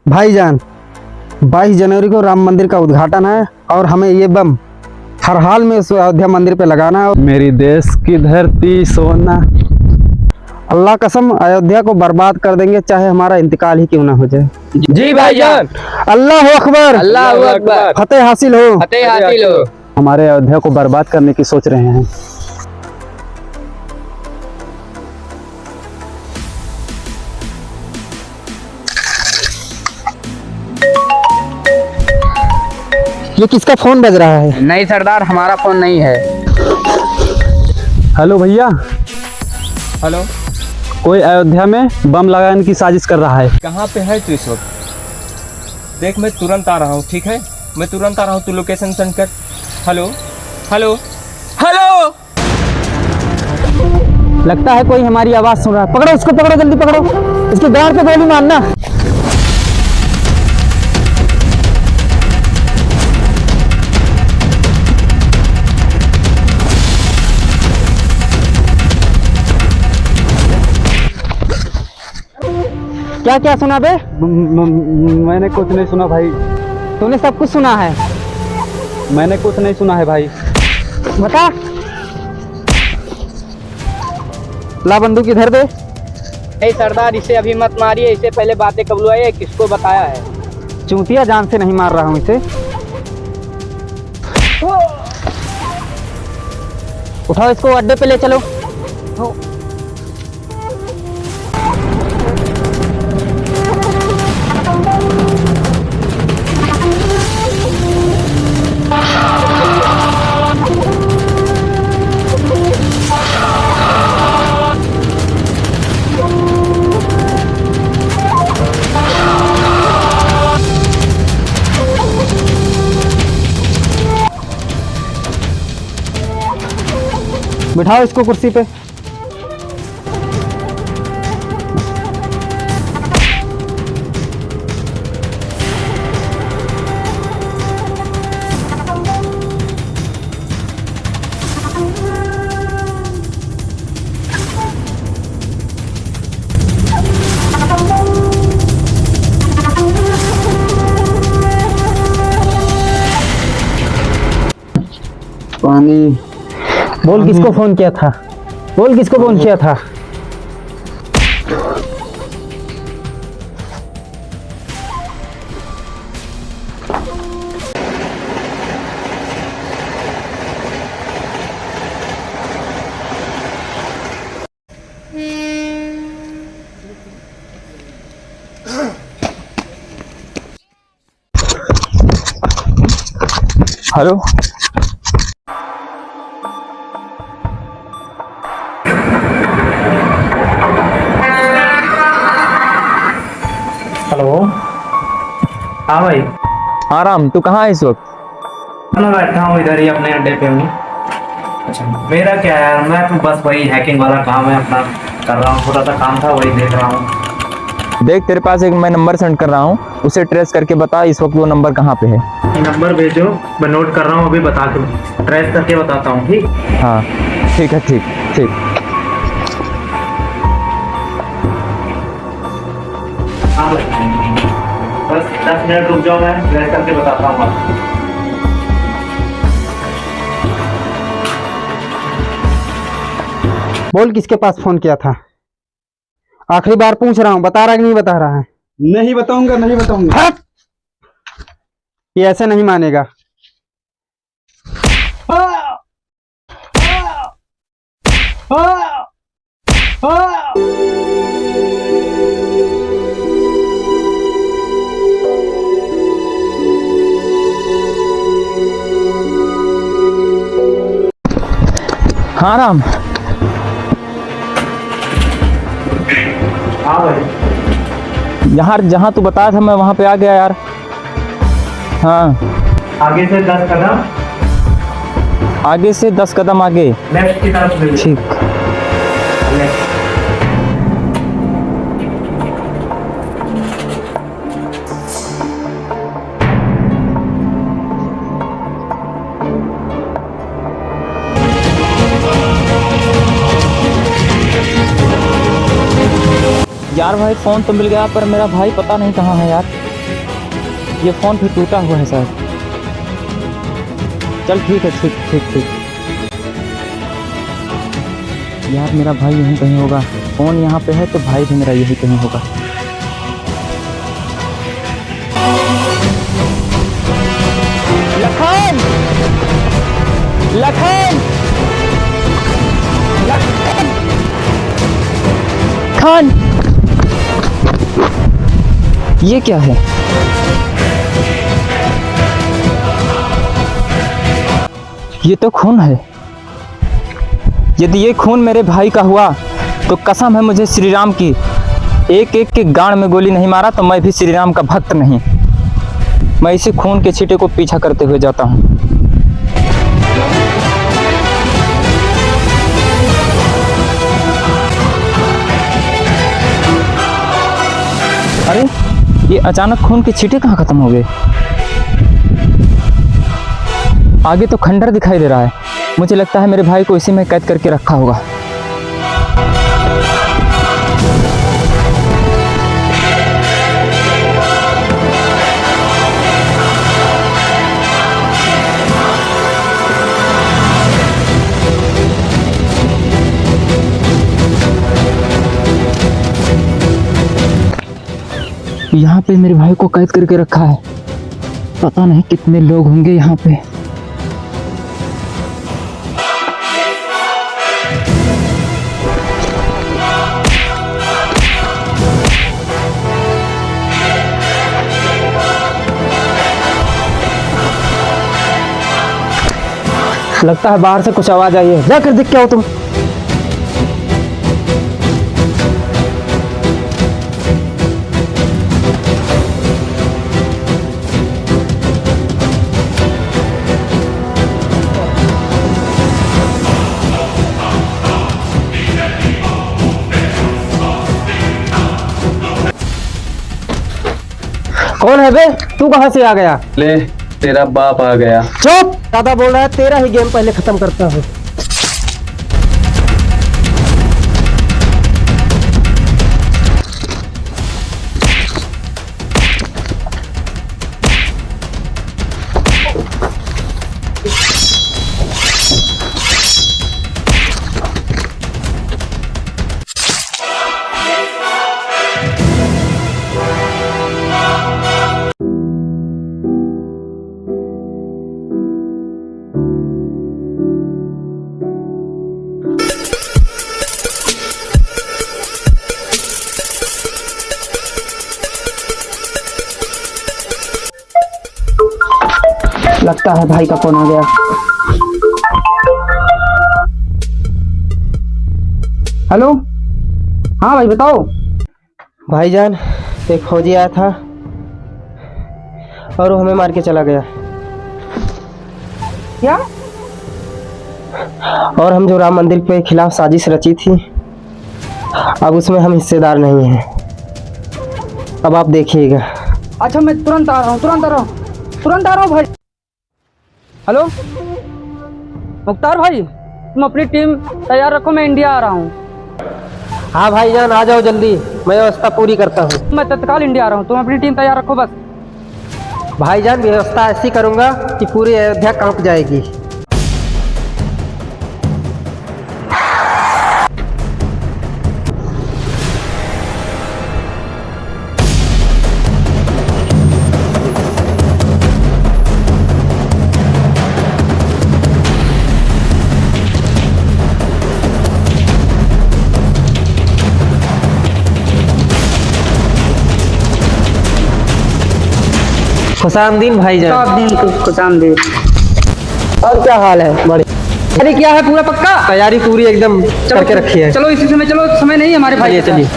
भाईजान, 22 जनवरी को राम मंदिर का उद्घाटन है और हमें ये बम हर हाल में उस अयोध्या मंदिर पे लगाना है। मेरी देश की धरती सोना। अल्लाह कसम अयोध्या को बर्बाद कर देंगे, चाहे हमारा इंतकाल ही क्यों ना हो जाए। जी भाईजान। अल्लाह अकबर, अल्लाह अकबर। फतेह हासिल हो। फतेह हासिल हो। हमारे अयोध्या को बर्बाद करने की सोच रहे हैं। ये किसका फोन बज रहा है? नहीं सरदार, हमारा फोन नहीं है। हेलो भैया, हेलो, कोई अयोध्या में बम लगाने की साजिश कर रहा है। कहाँ पे है तू इस वक्त? देख मैं तुरंत आ रहा हूँ, ठीक है? मैं तुरंत आ रहा हूँ, तू लोकेशन सेंड कर। Hello hello hello. लगता है कोई हमारी आवाज सुन रहा है। पकड़ो इसको, पकड़ो, जल्दी पकड़ो। इसकी गाड़ पे गोली मारना। क्या क्या सुना बे? मैंने कुछ नहीं सुना भाई। तूने सब कुछ सुना है? मैंने कुछ नहीं सुना है भाई। बता। ला बंदूक इधर दे। नहीं सरदार, इसे अभी मत मारिए, इसे पहले बातें कबूलाइए, किसको बताया है। चूतिया, जान से नहीं मार रहा हूँ इसे। उठाओ इसको, अड्डे पे ले चलो। बिठाओ इसको कुर्सी पे। पानी। बोल किसको फोन किया था? बोल किसको फोन किया था? Hello, hello. हाँ भाई। हाँ राम, तू कहाँ है इस वक्त? मैं बैठा हूँ इधर ही अपने अड्डे पे हूँ। अच्छा, मेरा क्या है यार, मैं तो बस वही हैकिंग वाला काम है अपना कर रहा हूँ। थोड़ा सा काम था, वही देख रहा हूँ। देख, तेरे पास एक मैं नंबर सेंड कर रहा हूँ, उसे ट्रेस करके बता इस वक्त वो नंबर कहाँ पे है। नंबर भेजो, मैं नोट कर रहा हूँ, अभी बता के ट्रेस करके बताता हूँ। ठीक? हाँ ठीक है, ठीक ठीक। हाँ बस 10 मिनट रुक जाओ, मैं ट्रेस करके बताता हूँ आपको। बोल किसके पास फोन किया था? आखिरी बार पूछ रहा हूँ, बता रहा है कि नहीं बता रहा है? नहीं बताऊंगा, नहीं बताऊंगा। हट! ये ऐसे नहीं मानेगा। हाँ राम। हाँ भाई। यहाँ जहाँ तू बताया था मैं वहाँ पे आ गया यार। हाँ, आगे से 10 कदम, आगे से 10 कदम आगे। लेफ्ट की तरफ से। ठीक। लेफ्ट। यार भाई फ़ोन तो मिल गया, पर मेरा भाई पता नहीं कहाँ है यार। ये फ़ोन भी टूटा हुआ है शायद। चल ठीक है, ठीक ठीक ठीक। यार मेरा भाई यहीं कहीं होगा, फ़ोन यहाँ पे है तो भाई भी मेरा यहीं कहीं होगा। लखन, लखन, खान, ये क्या है? ये तो खून है। यदि ये खून मेरे भाई का हुआ तो कसम है मुझे श्री राम की, एक एक के गांड में गोली नहीं मारा तो मैं भी श्री राम का भक्त नहीं। मैं इसी खून के छींटे को पीछा करते हुए जाता हूँ। अरे ये अचानक खून के छींटे कहाँ खत्म हो गए? आगे तो खंडर दिखाई दे रहा है। मुझे लगता है मेरे भाई को इसी में कैद करके रखा होगा। यहाँ पे मेरे भाई को कैद करके रखा है। पता नहीं कितने लोग होंगे यहाँ पे। लगता है बाहर से कुछ आवाज आई है, जाकर देख के आओ तुम। कौन है बे? तू कहाँ से आ गया? ले तेरा बाप आ गया। चुप, ज्यादा बोल रहा है। तेरा ही गेम पहले खत्म करता हूँ। लगता है भाई का फोन आ गया। हेलो, हाँ भाई बताओ। भाईजान, एक फौजी आया था और वो हमें मार के चला गया। क्या? और हम जो राम मंदिर के खिलाफ साजिश रची थी, अब उसमें हम हिस्सेदार नहीं हैं। अब आप देखिएगा। अच्छा मैं तुरंत आ रहा हूँ, तुरंत आ रहा हूँ, तुरंत आ रहा हूँ भाई। हेलो मुख्तार भाई, तुम अपनी टीम तैयार रखो, मैं इंडिया आ रहा हूँ। हाँ भाईजान, आ जाओ जल्दी, मैं व्यवस्था पूरी करता हूँ। मैं तत्काल इंडिया आ रहा हूँ, तुम अपनी टीम तैयार रखो बस। भाईजान, व्यवस्था ऐसी करूँगा कि पूरी अयोध्या कांप जाएगी। खुशामदीन भाईजान। खुशामदीद। और क्या हाल है? बड़े अरे क्या है, पूरा पक्का? तैयारी पूरी एकदम करके रखी है। चलो इसी समय, चलो समय नहीं है हमारे भाई। चलिए।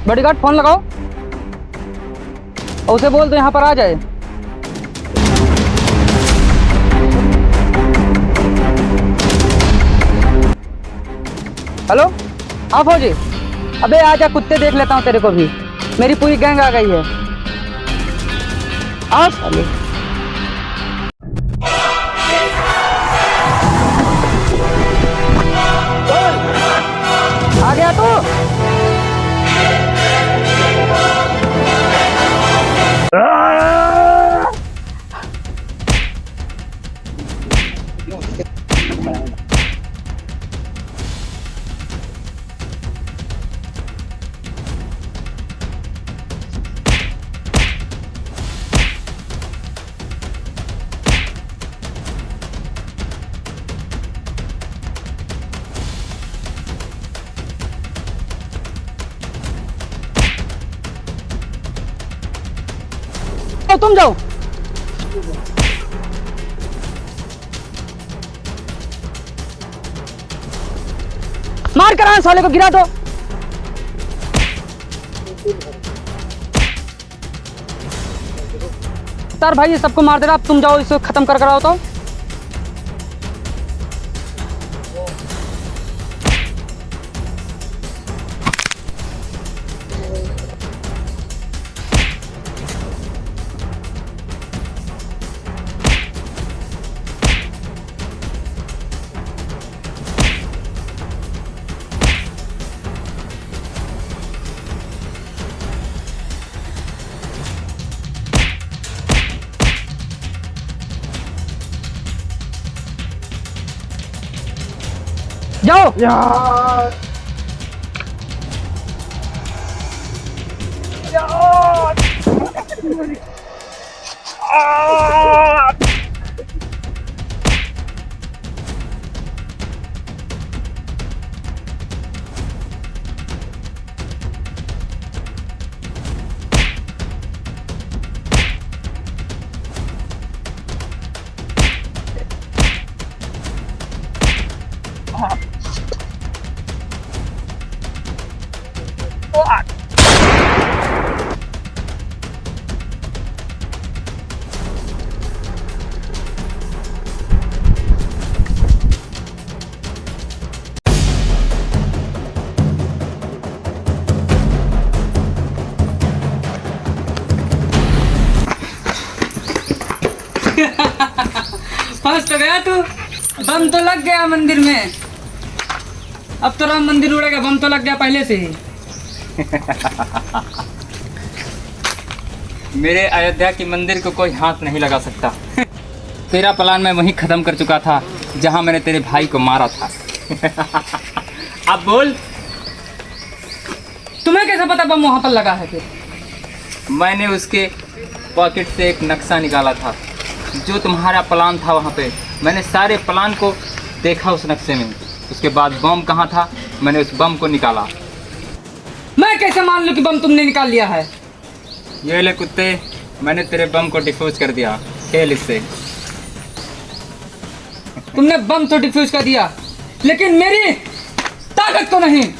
बॉडीगार्ड फोन लगाओ और उसे बोल दो यहाँ पर आ जाए। हेलो, हाँ फौजी। अबे आजा कुत्ते, देख लेता हूँ तेरे को भी। मेरी पूरी गैंग आ गई है। आओ साले। आ गया तू? तुम जाओ। मार कर साले को गिरा दो। सर भाई ये सबको मार दे रहा, अब तुम जाओ इसको खत्म कर आओ तो। जाओ यार। फंस तो गया तू। बम तो लग गया मंदिर में। अब तो राम मंदिर उड़ेगा, बम तो लग गया पहले से ही। मेरे अयोध्या की मंदिर को कोई हाथ नहीं लगा सकता। तेरा प्लान मैं वहीं खत्म कर चुका था जहां मैंने तेरे भाई को मारा था। अब बोल, तुम्हें कैसे पता बम वहां पर लगा है? फिर मैंने उसके पॉकेट से एक नक्शा निकाला था जो तुम्हारा प्लान था। वहाँ पे मैंने सारे प्लान को देखा उस नक्शे में। उसके बाद बम कहाँ था, मैंने उस बम को निकाला। मैं कैसे मान लूं कि बम तुमने निकाल लिया है? ये ले कुत्ते, मैंने तेरे बम को डिफ्यूज कर दिया। खेल इससे। तुमने बम तो डिफ्यूज कर दिया, लेकिन मेरी ताकत तो नहीं।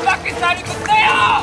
पाकिस्तानी कुत्ते आओ!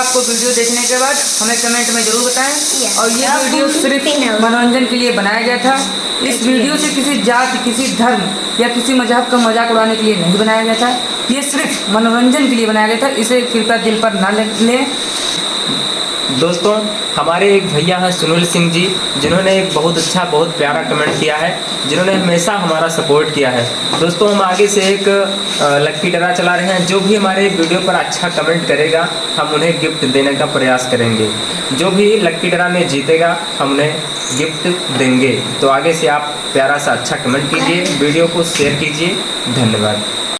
आपको वीडियो देखने के बाद हमें कमेंट में जरूर बताएं। Yes. और ये वीडियो सिर्फ मनोरंजन के लिए बनाया गया था। इस वीडियो से किसी जाति, किसी धर्म या किसी मजहब का मजाक उड़ाने के लिए नहीं बनाया गया था। ये सिर्फ मनोरंजन के लिए बनाया गया था। इसे कृपया दिल पर ना लें। दोस्तों, हमारे एक भैया हैं सुनील सिंह जी, जिन्होंने एक बहुत अच्छा, बहुत प्यारा कमेंट किया है, जिन्होंने हमेशा हमारा सपोर्ट किया है। दोस्तों, हम आगे से एक लक्की ड्रा चला रहे हैं। जो भी हमारे वीडियो पर अच्छा कमेंट करेगा, हम उन्हें गिफ्ट देने का प्रयास करेंगे। जो भी लक्की ड्रा में जीतेगा, हम उन्हें गिफ्ट देंगे। तो आगे से आप प्यारा सा अच्छा कमेंट कीजिए, वीडियो को शेयर कीजिए। धन्यवाद।